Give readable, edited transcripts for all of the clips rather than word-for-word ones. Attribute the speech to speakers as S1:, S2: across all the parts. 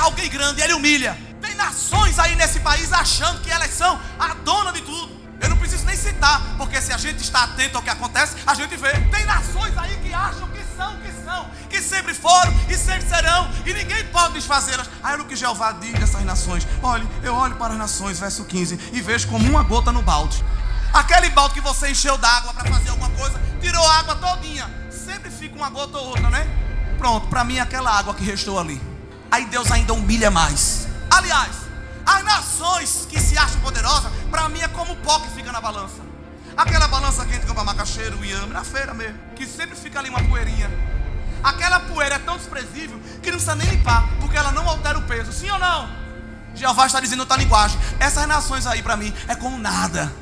S1: alguém grande, ele humilha. Tem nações aí nesse país achando que elas são a dona de tudo. Eu não preciso nem citar, porque se a gente está atento ao que acontece, a gente vê. Tem nações aí que acham que sempre foram e sempre serão, e ninguém pode desfazê-las. Aí o que Jeová diz dessas nações: olhe, eu olho para as nações, verso 15, e vejo como uma gota no balde. Aquele balde que você encheu d'água para fazer alguma coisa, tirou a água todinha. Sempre fica uma gota ou outra, né? Pronto, para mim é aquela água que restou ali. Aí Deus ainda humilha mais. Aliás, as nações que se acham poderosas, para mim é como o pó que fica na balança. Aquela balança que a gente compra macaxeira, o iame, na feira mesmo, que sempre fica ali uma poeirinha. Aquela poeira é tão desprezível que não precisa nem limpar, porque ela não altera o peso. Sim ou não? Jeová está dizendo outra linguagem. Essas nações aí para mim é como nada.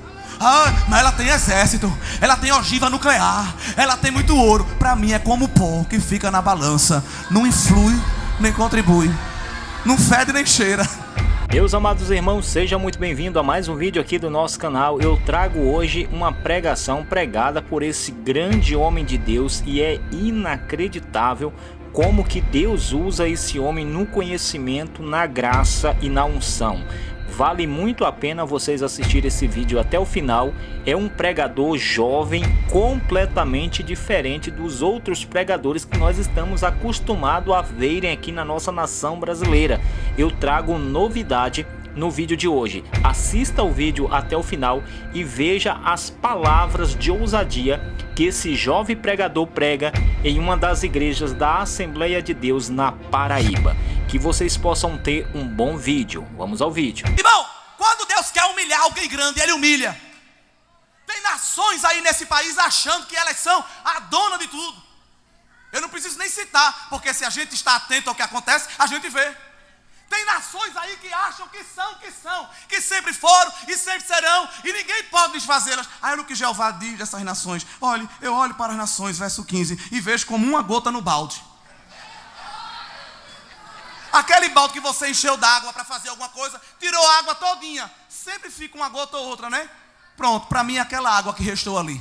S1: Mas ela tem exército, ela tem ogiva nuclear, ela tem muito ouro. Para mim é como o pó que fica na balança. Não influi, nem contribui. Não fede, nem cheira.
S2: Meus amados irmãos, sejam muito bem-vindos a mais um vídeo aqui do nosso canal. Eu trago hoje uma pregação pregada por esse grande homem de Deus, e é inacreditável como que Deus usa esse homem no conhecimento, na graça e na unção. Vale muito a pena vocês assistirem esse vídeo até o final. É um pregador jovem, completamente diferente dos outros pregadores que nós estamos acostumados a verem aqui na nossa nação brasileira. Eu trago novidade no vídeo de hoje. Assista o vídeo até o final e veja as palavras de ousadia que esse jovem pregador prega em uma das igrejas da Assembleia de Deus na Paraíba. Que vocês possam ter um bom vídeo. Vamos ao vídeo.
S1: Irmão, quando Deus quer humilhar alguém grande, ele humilha. Tem nações aí nesse país achando que elas são a dona de tudo. Eu não preciso nem citar, porque se a gente está atento ao que acontece, a gente vê. Tem nações aí que acham que sempre foram e sempre serão, e ninguém pode desfazê-las. Aí o que Jeová diz dessas nações: olhe, eu olho para as nações, verso 15, e vejo como uma gota no balde. Aquele balde que você encheu d'água para fazer alguma coisa, tirou a água todinha. Sempre fica uma gota ou outra, né? Pronto, para mim é aquela água que restou ali.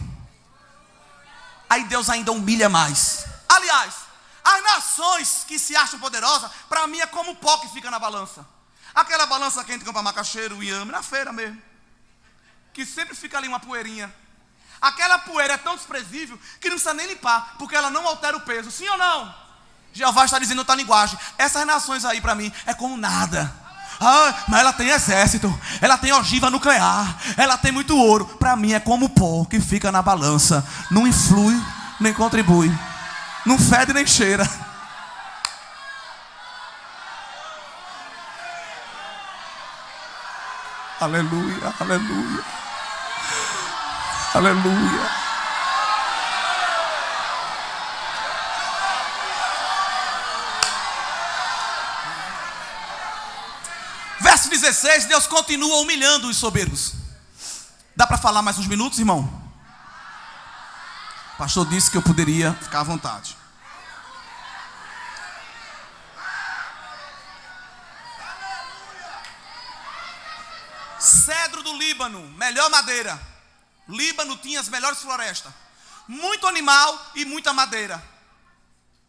S1: Aí Deus ainda humilha mais. Aliás, as nações que se acham poderosas, para mim é como o pó que fica na balança. Aquela balança que a gente compra macaxeira, o iame, na feira mesmo, que sempre fica ali uma poeirinha. Aquela poeira é tão desprezível que não precisa nem limpar, porque ela não altera o peso. Sim ou não? Jeová está dizendo outra linguagem. Essas nações aí para mim é como nada. Mas ela tem exército, ela tem ogiva nuclear, ela tem muito ouro. Para mim é como o pó que fica na balança. Não influi, nem contribui. Não fede, nem cheira. Aleluia, aleluia. Aleluia. Verso 16, Deus continua humilhando os soberbos. Dá para falar mais uns minutos, irmão? O pastor disse que eu poderia ficar à vontade. Cedro do Líbano, melhor madeira. Líbano tinha as melhores florestas. Muito animal e muita madeira.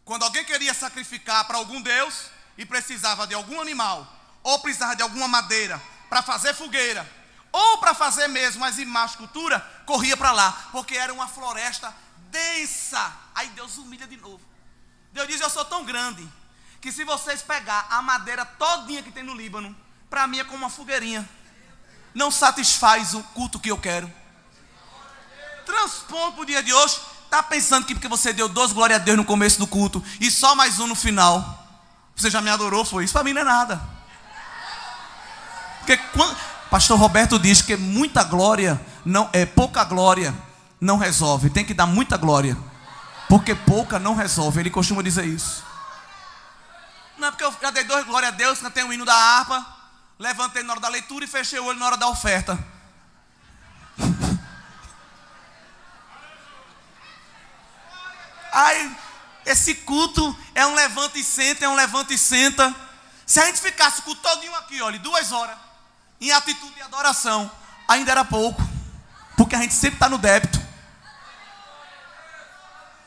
S1: Quando alguém queria sacrificar para algum deus e precisava de algum animal, ou precisava de alguma madeira para fazer fogueira, ou para fazer mesmo as imagens, cultura, corria para lá, porque era uma floresta densa. Aí Deus humilha de novo. Deus diz: eu sou tão grande, que se vocês pegar a madeira todinha que tem no Líbano, para mim é como uma fogueirinha. Não satisfaz o culto que eu quero. Transpondo para o dia de hoje. Está pensando que porque você deu 12 glória a Deus no começo do culto e só mais um no final, você já me adorou? Foi isso? Para mim não é nada. Porque pastor Roberto diz que muita glória não é, pouca glória não resolve. Tem que dar muita glória, porque pouca não resolve. Ele costuma dizer isso. Não é porque eu já dei 2 glória a Deus, cantei o hino da harpa, levantei na hora da leitura e fechei o olho na hora da oferta. Aí esse culto é um levanta e senta, é um levanta e senta. Se a gente ficasse o culto todinho aqui, olha, 2 horas, em atitude de adoração, ainda era pouco, porque a gente sempre está no débito.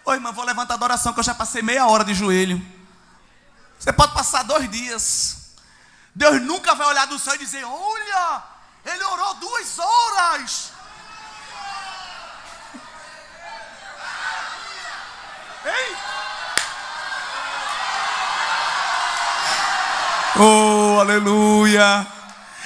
S1: Ô irmão, vou levantar a adoração, que eu já passei meia hora de joelho. Você pode passar 2 dias, Deus nunca vai olhar do céu e dizer: olha, ele orou 2 horas. Ei! Oh, aleluia!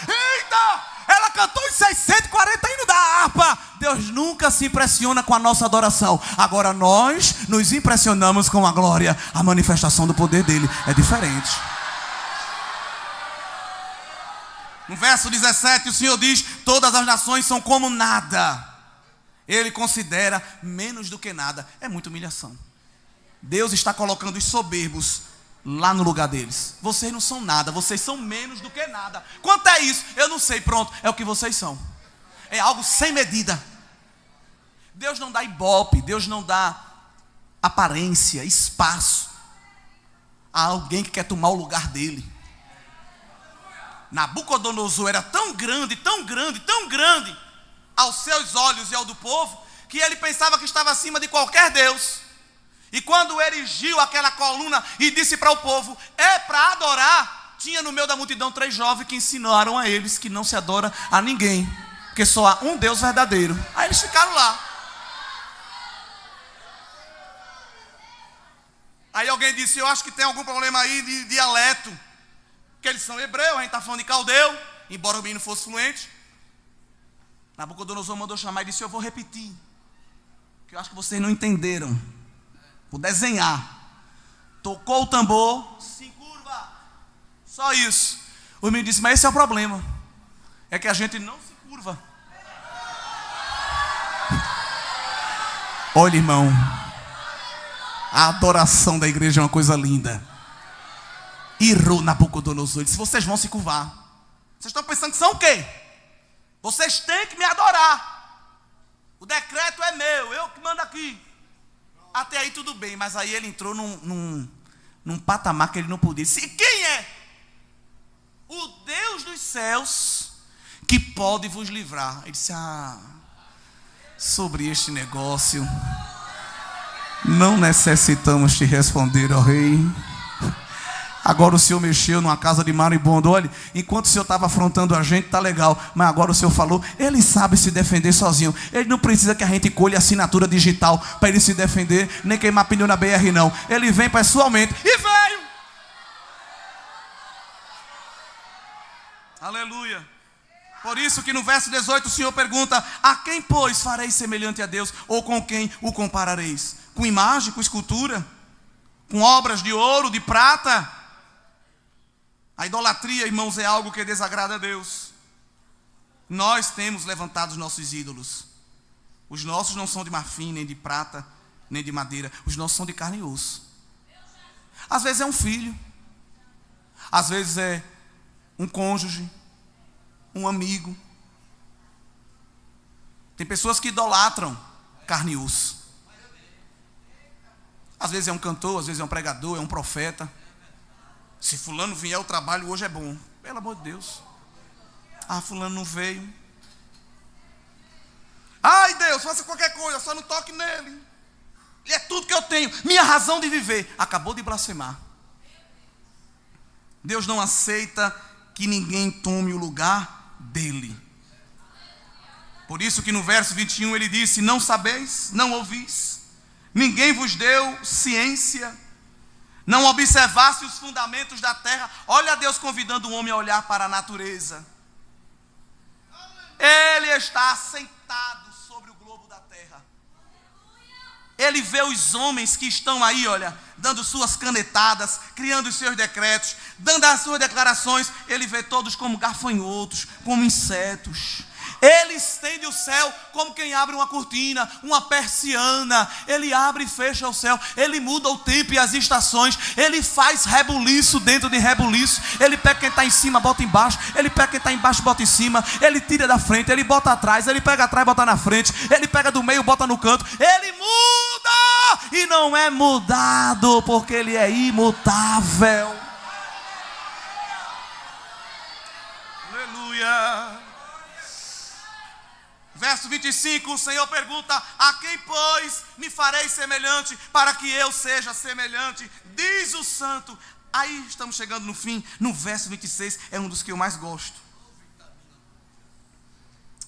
S1: Eita! Ela cantou os 640 hinos da harpa. Deus nunca se impressiona com a nossa adoração. Agora nós nos impressionamos com a glória. A manifestação do poder dele é diferente. No verso 17 o Senhor diz: todas as nações são como nada. Ele considera menos do que nada. É muita humilhação. Deus está colocando os soberbos lá no lugar deles. Vocês não são nada, vocês são menos do que nada. Quanto é isso? Eu não sei, pronto, é o que vocês são. É algo sem medida. Deus não dá ibope, Deus não dá aparência, espaço a alguém que quer tomar o lugar dele. Nabucodonosor era tão grande, tão grande, tão grande aos seus olhos e ao do povo, que ele pensava que estava acima de qualquer Deus. E quando erigiu aquela coluna e disse para o povo: é para adorar, tinha no meio da multidão 3 jovens que ensinaram a eles que não se adora a ninguém, porque só há um Deus verdadeiro. Aí eles ficaram lá. Aí alguém disse: eu acho que tem algum problema aí de dialeto, porque eles são hebreus, a gente está falando de caldeu, embora o menino fosse fluente. Nabucodonosor mandou chamar e disse: eu vou repetir, que eu acho que vocês não entenderam. Vou desenhar. Tocou o tambor, se curva. Só isso. O menino disse: mas esse é o problema, é que a gente não se curva. Olha, irmão, a adoração da igreja é uma coisa linda. Irou Nabucodonosor, disse: vocês vão se curvar. Vocês estão pensando que são o quê? Vocês têm que me adorar. O decreto é meu, eu que mando aqui. Até aí tudo bem, mas aí ele entrou num patamar que ele não podia. Disse: quem é? O Deus dos céus que pode vos livrar. Ele disse: sobre este negócio não necessitamos te responder, ó rei. Agora o senhor mexeu numa casa de maribondo. Olha, enquanto o senhor estava afrontando a gente, tá legal. Mas agora o senhor falou, ele sabe se defender sozinho. Ele não precisa que a gente colhe assinatura digital para ele se defender, nem queimar pneu na BR não. Ele vem pessoalmente. E veio! Aleluia. Por isso que no verso 18 o Senhor pergunta: a quem, pois, fareis semelhante a Deus? Ou com quem o comparareis? Com imagem, com escultura? Com obras de ouro, de prata? A idolatria, irmãos, é algo que desagrada a Deus. Nós temos levantado os nossos ídolos. Os nossos não são de marfim, nem de prata, nem de madeira. Os nossos são de carne e osso. Às vezes é um filho. Às vezes é um cônjuge, um amigo. Tem pessoas que idolatram carne e osso. Às vezes é um cantor, às vezes é um pregador, é um profeta. Se fulano vier, o trabalho hoje é bom. Pelo amor de Deus. Fulano não veio. Ai, Deus, faça qualquer coisa, só não toque nele. Ele é tudo que eu tenho, minha razão de viver. Acabou de blasfemar. Deus não aceita que ninguém tome o lugar dele. Por isso que no verso 21 ele disse: não sabeis, não ouvis, ninguém vos deu ciência, não observaste os fundamentos da terra. Olha Deus convidando o homem a olhar para a natureza. Ele está sentado sobre o globo da terra. Ele vê os homens que estão aí, olha, dando suas canetadas, criando os seus decretos, dando as suas declarações. Ele vê todos como gafanhotos, como insetos. Ele estende o céu como quem abre uma cortina, uma persiana. Ele abre e fecha o céu. Ele muda o tempo e as estações. Ele faz rebuliço dentro de rebuliço. Ele pega quem está em cima, bota embaixo. Ele pega quem está embaixo, bota em cima. Ele tira da frente, ele bota atrás. Ele pega atrás, bota na frente. Ele pega do meio, bota no canto. Ele muda e não é mudado, porque ele é imutável. Aleluia. Verso 25, o Senhor pergunta: a quem, pois, me farei semelhante, para que eu seja semelhante? Diz o santo: Aí estamos chegando no fim, no verso 26, é um dos que eu mais gosto.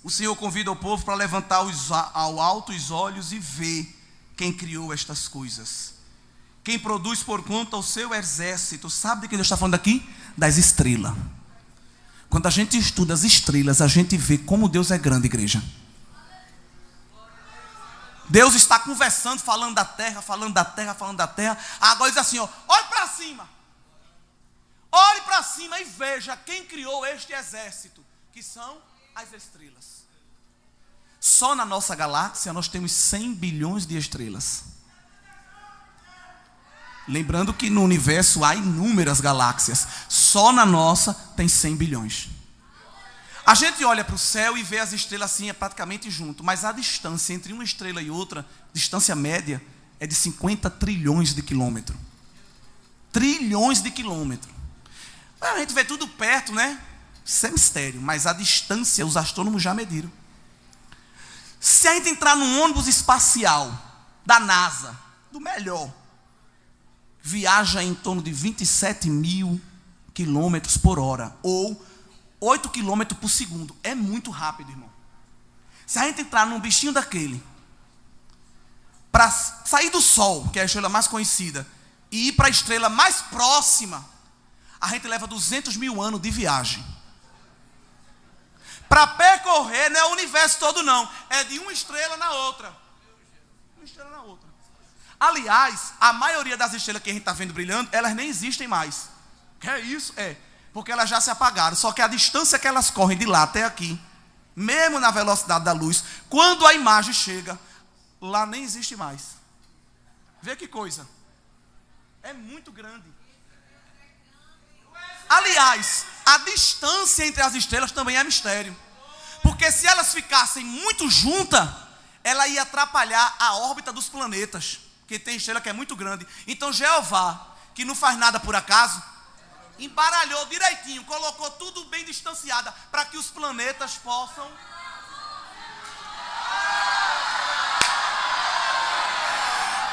S1: O Senhor convida o povo para levantar ao alto os olhos e ver quem criou estas coisas. Quem produz por conta o seu exército. Sabe de quem Deus está falando aqui? Das estrelas. Quando a gente estuda as estrelas, a gente vê como Deus é grande, igreja. Deus está conversando, falando da terra, falando da terra, falando da terra. Agora diz assim, ó, olhe para cima. Olhe para cima e veja quem criou este exército, que são as estrelas. Só na nossa galáxia nós temos 100 bilhões de estrelas. Lembrando que no universo há inúmeras galáxias. Só na nossa tem 100 bilhões. A gente olha para o céu e vê as estrelas assim, é praticamente junto. Mas a distância entre uma estrela e outra, distância média, é de 50 trilhões de quilômetros. Trilhões de quilômetros. A gente vê tudo perto, né? Isso é mistério. Mas a distância, os astrônomos já mediram. Se a gente entrar num ônibus espacial da NASA, do melhor, viaja em torno de 27 mil quilômetros por hora, ou 8 quilômetros por segundo. É muito rápido, irmão. Se a gente entrar num bichinho daquele, para sair do Sol, que é a estrela mais conhecida, e ir para a estrela mais próxima, a gente leva 200 mil anos de viagem. Para percorrer, não é o universo todo não, é de uma estrela na outra. Uma estrela na outra. Aliás, a maioria das estrelas que a gente está vendo brilhando, elas nem existem mais. Que é isso? É, porque elas já se apagaram. Só que a distância que elas correm de lá até aqui, mesmo na velocidade da luz, quando a imagem chega, lá nem existe mais. Vê que coisa. É muito grande. Aliás, a distância entre as estrelas também é mistério. Porque se elas ficassem muito juntas, ela ia atrapalhar a órbita dos planetas. Porque tem estrela que é muito grande. Então Jeová, que não faz nada por acaso, embaralhou direitinho, colocou tudo bem distanciado, para que os planetas possam...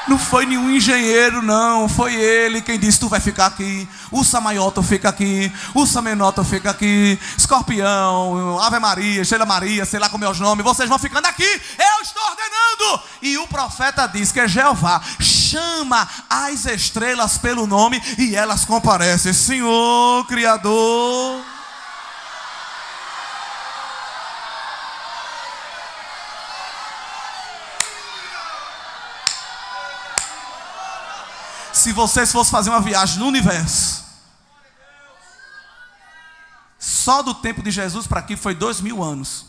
S1: Não foi nenhum engenheiro, não. Foi ele quem disse, tu vai ficar aqui. Ursa Maior, fica aqui. Ursa Menor, fica aqui. Escorpião, Ave Maria, Estrela Maria, sei lá como é os nomes. Vocês vão ficando aqui. Eu estou ordenando. E o profeta diz que é Jeová. Chama as estrelas pelo nome e elas comparecem. Senhor, Criador. Se vocês fossem fazer uma viagem no universo, só do tempo de Jesus para aqui foi 2000 anos.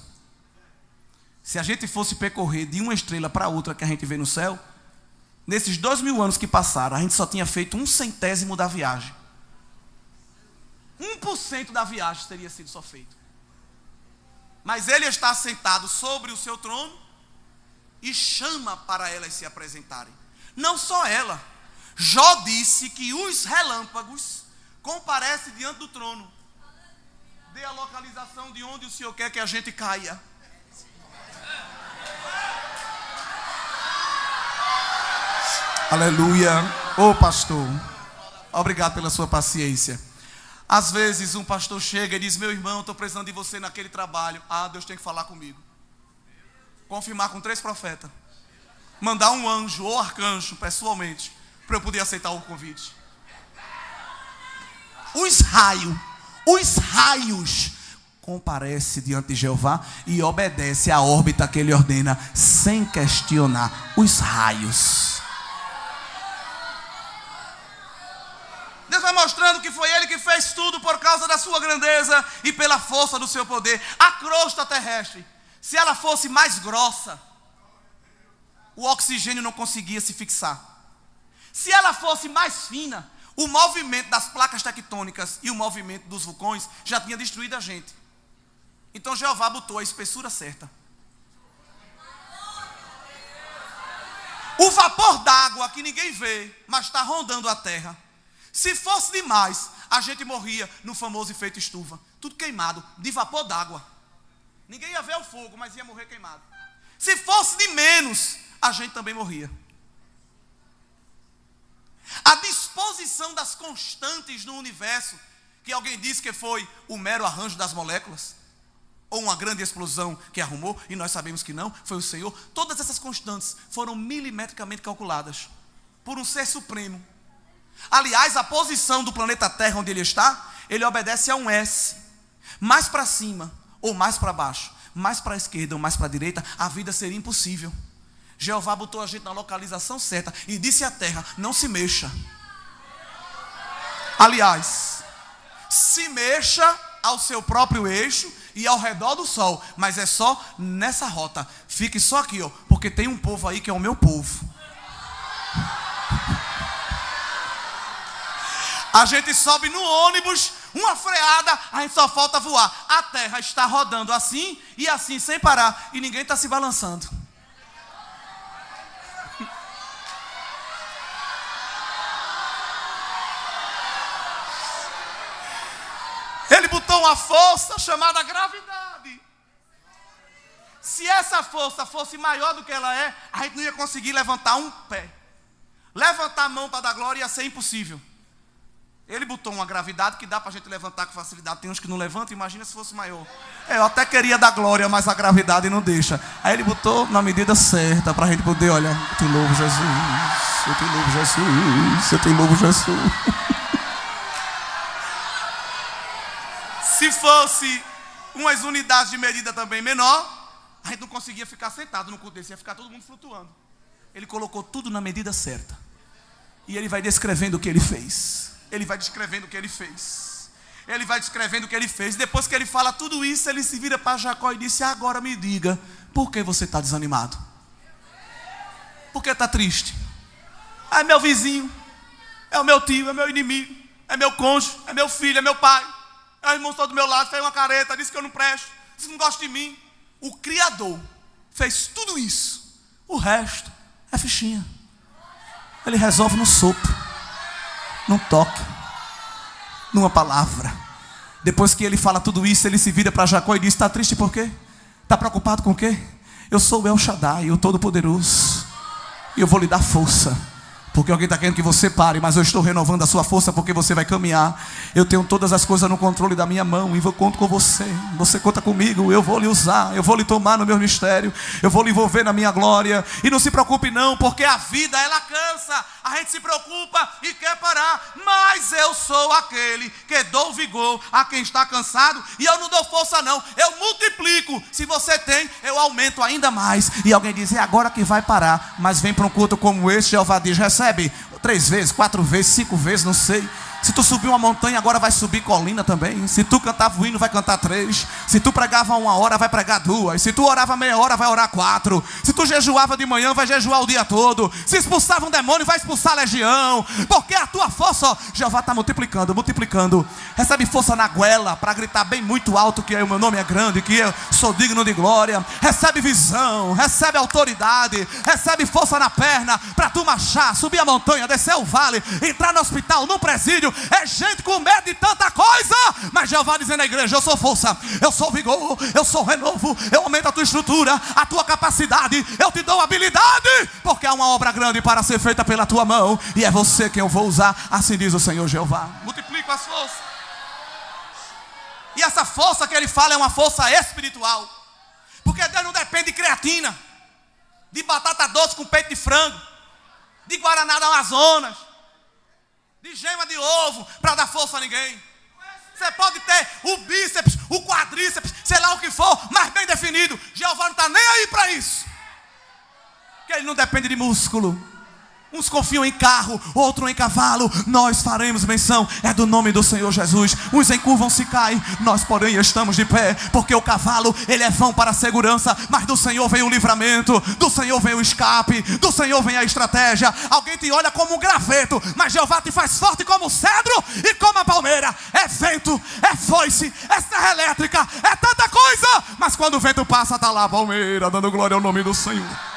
S1: Se a gente fosse percorrer de uma estrela para outra que a gente vê no céu, nesses 2000 anos que passaram, a gente só tinha feito 1/100º da viagem. 1% da viagem teria sido só feito. Mas ele está sentado sobre o seu trono e chama para elas se apresentarem. Não só ela. Jó disse que os relâmpagos comparecem diante do trono. Dê a localização de onde o Senhor quer que a gente caia. Aleluia. Ô pastor, obrigado pela sua paciência. Às vezes um pastor chega e diz, meu irmão, estou precisando de você naquele trabalho. Ah, Deus tem que falar comigo. Confirmar com 3 profetas. Mandar um anjo ou arcanjo pessoalmente, para eu poder aceitar o convite. Os raios comparecem diante de Jeová e obedece à órbita que ele ordena, sem questionar. Os raios. Deus vai mostrando que foi ele que fez tudo por causa da sua grandeza e pela força do seu poder. A crosta terrestre, se ela fosse mais grossa, o oxigênio não conseguia se fixar. Se ela fosse mais fina, o movimento das placas tectônicas e o movimento dos vulcões já tinha destruído a gente. Então Jeová botou a espessura certa. O vapor d'água que ninguém vê, mas está rondando a terra. Se fosse demais, a gente morria no famoso efeito estufa. Tudo queimado, de vapor d'água. Ninguém ia ver o fogo, mas ia morrer queimado. Se fosse de menos, a gente também morria. A disposição das constantes no universo, que alguém disse que foi o mero arranjo das moléculas, ou uma grande explosão que arrumou, e nós sabemos que não, foi o Senhor. Todas essas constantes foram milimetricamente calculadas por um ser supremo. Aliás, a posição do planeta Terra onde ele está, ele obedece a um S. Mais para cima ou mais para baixo, mais para a esquerda ou mais para a direita, a vida seria impossível. Jeová botou a gente na localização certa e disse à terra: não se mexa. Aliás, se mexa ao seu próprio eixo e ao redor do sol, mas é só nessa rota. Fique só aqui, ó, porque tem um povo aí que é o meu povo. A gente sobe no ônibus, uma freada, a gente só falta voar. A terra está rodando assim e assim, sem parar, e ninguém está se balançando. Ele botou uma força chamada gravidade. Se essa força fosse maior do que ela é, a gente não ia conseguir levantar um pé. Levantar a mão para dar glória ia ser impossível. Ele botou uma gravidade que dá para a gente levantar com facilidade. Tem uns que não levantam, imagina se fosse maior. Eu até queria dar glória, mas a gravidade não deixa. Aí ele botou na medida certa para a gente poder, olha, eu te louvo Jesus, eu te louvo Jesus, eu te louvo Jesus. Se fosse umas unidades de medida também menor, a gente não conseguia ficar sentado no culto desse, ia ficar todo mundo flutuando. Ele colocou tudo na medida certa. E ele vai descrevendo o que ele fez. Ele vai descrevendo o que ele fez. Ele vai descrevendo o que ele fez. Depois que ele fala tudo isso, ele se vira para Jacó e disse: agora me diga, por que você está desanimado? Por que está triste? Ah, é meu vizinho, é o meu tio, é meu inimigo, é meu cônjuge, é meu filho, é meu pai. É o irmão que está do meu lado, fez uma careta, disse que eu não presto, disse que não gosta de mim. O Criador fez tudo isso. O resto é fichinha. Ele resolve no sopro, num toque, numa palavra. Depois que ele fala tudo isso, ele se vira para Jacó e diz: está triste por quê? Está preocupado com o quê? Eu sou o El Shaddai, o Todo-Poderoso, e eu vou lhe dar força. Porque alguém está querendo que você pare, mas eu estou renovando a sua força, porque você vai caminhar. Eu tenho todas as coisas no controle da minha mão, e eu conto com você. Você conta comigo, eu vou lhe usar, eu vou lhe tomar no meu mistério, eu vou lhe envolver na minha glória. E não se preocupe não, porque a vida ela cansa. A gente se preocupa e quer parar, mas eu sou aquele que dou vigor a quem está cansado. E eu não dou força não, eu multiplico. Se você tem, eu aumento ainda mais. E alguém diz: é agora que vai parar. Mas vem para um culto como esse, Jeová diz: recebe 3 vezes, 4 vezes, 5 vezes, não sei. Se tu subir uma montanha, agora vai subir colina também. Se tu cantava o hino, vai cantar 3. Se tu pregava 1 hora, vai pregar 2. Se tu orava meia hora, vai orar 4. Se tu jejuava de manhã, vai jejuar o dia todo. Se expulsava um demônio, vai expulsar a legião. Porque a tua força, ó, Jeová está multiplicando, multiplicando. Recebe força na goela, para gritar bem muito alto que o meu nome é grande, que eu sou digno de glória. Recebe visão, recebe autoridade, recebe força na perna, para tu marchar, subir a montanha, descer o vale, entrar no hospital, no presídio. É gente com medo de tanta coisa, mas Jeová dizendo à igreja: eu sou força, eu sou vigor, eu sou renovo, eu aumento a tua estrutura, a tua capacidade, eu te dou habilidade, porque há uma obra grande para ser feita pela tua mão, e é você quem eu vou usar, assim diz o Senhor Jeová. Multiplico as forças. E essa força que ele fala é uma força espiritual, porque Deus não depende de creatina, de batata doce com peito de frango, de guaraná do Amazonas, de gema de ovo, para dar força a ninguém. Você pode ter o bíceps, o quadríceps, sei lá o que for, mas bem definido. Jeová não está nem aí para isso, porque ele não depende de músculo. Uns confiam em carro, outro em cavalo. Nós faremos menção, é do nome do Senhor Jesus. Uns encurvam-se e caem, nós porém estamos de pé. Porque o cavalo, ele é vão para a segurança, mas do Senhor vem o livramento, do Senhor vem o escape, do Senhor vem a estratégia. Alguém te olha como um graveto, mas Jeová te faz forte como o cedro e como a palmeira. É vento, é foice, é serra elétrica, é tanta coisa, mas quando o vento passa, está lá a palmeira, dando glória ao nome do Senhor.